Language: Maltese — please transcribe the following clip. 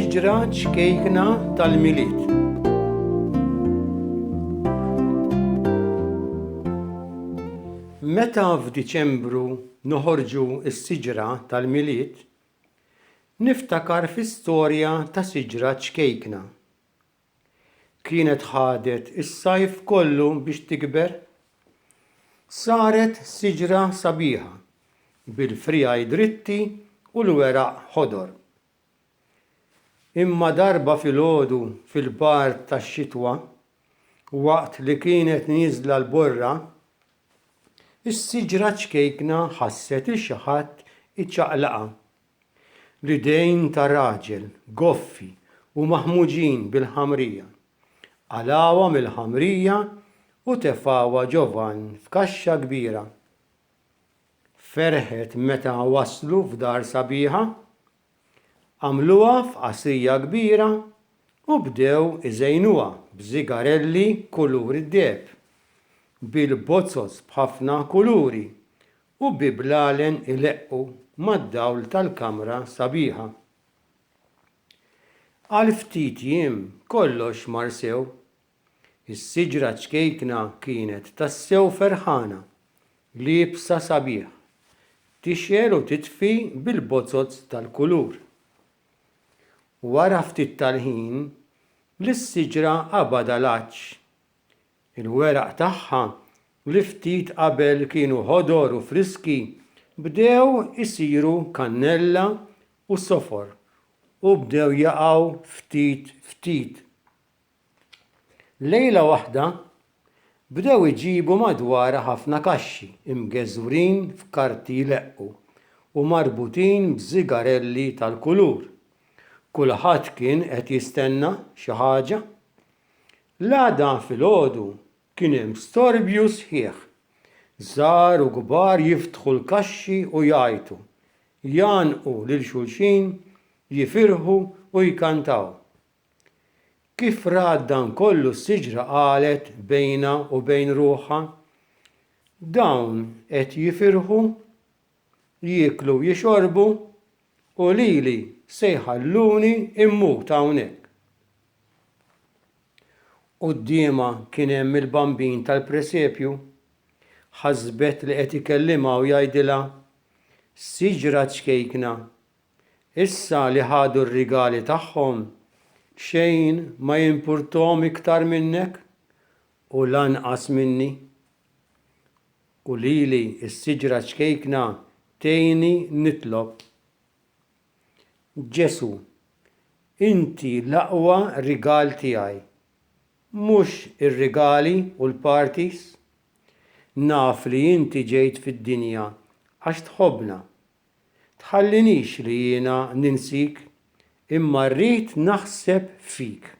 Is-siġra ċkejkna tal-miliet. Meta f'Diċembru noħorġu s-siġra tal-miliet, niftakar fl-istorja ta' siġra ċkejkna. Kienet ħadet is-sajf kollu biex tikber. Saret siġra sabiħa bil-frijaj dritti u l-weraq ħodor. Imma darba filgħodu fil-bard tax-xitwa, waqt li kienet nieżla l-borra, is-siġra ċkejkna ħasset il xi ħadd iċċaqlaqa. L-idejn ta' raġel goffi u maħmuġin bil-ħamrija. Għalawha mill-ħamrija u tefgħuha ġovan f'kaxxa kbira. Ferħet meta waslu f'dar sabiħa, għamluha f'qasrija kbira u bdew iżejnuha b'żigarelli kulur id-deheb, bil-bozzos b'ħafna kuluri u bi blalen ileqqu mad-dawl tal-kamra sabiħa. Għal ftit jiem kollox mar sew. Is-siġra ċkejkna kienet tassew ferħana, liebsa sabiħ, tixjel u titfi bil-bozzos tal-kulur. Wara ftit tal-ħin lis-siġra qabada l-għaġġ. Il-weraq tagħha li ftit qabel kienu ħodor u friski bdew isiru kannella u sofor u bdew jaqgħu ftit ftit. Lejla waħda bdew iġibu madwarha ħafna kaxxi imgeżwrin f'karti leqqu u marbutin b'żigarelli tal-kulur. Kulħadd kien qed jistenna xi ħaġa. L-għada filgħodu kien hemm storbju sħiħ. Żgħar u kbar jiftħu l-kaxxi u jgħidu, jgħanqu lil xulxin, jifirħu u jkantaw. Kif rad dan kollu s-siġra qalet bejna u bejn ruħha, dawn qed jifirħu, jieklu jixorbu u lili se jħalluni immut hawnhekk. Qudiemha kien hemm il-bambin tal-presepju, ħasbet li qed ikellimha u jgħidilha, siġra ċkejkna, issa li ħadu r-rigali tagħhom xejn ma jimpurtom iktar minnek u lanqas minni. U lili s-siġra ċkejkna tgħinni nitlob. Ġesu, inti l-aqwa rigal tiegħi, mhux ir-rigali u l-parties. Naf li inti ġejt fid-dinja għax tħobbna. Tħallinix li jiena ninsik, imma rrid naħseb fik.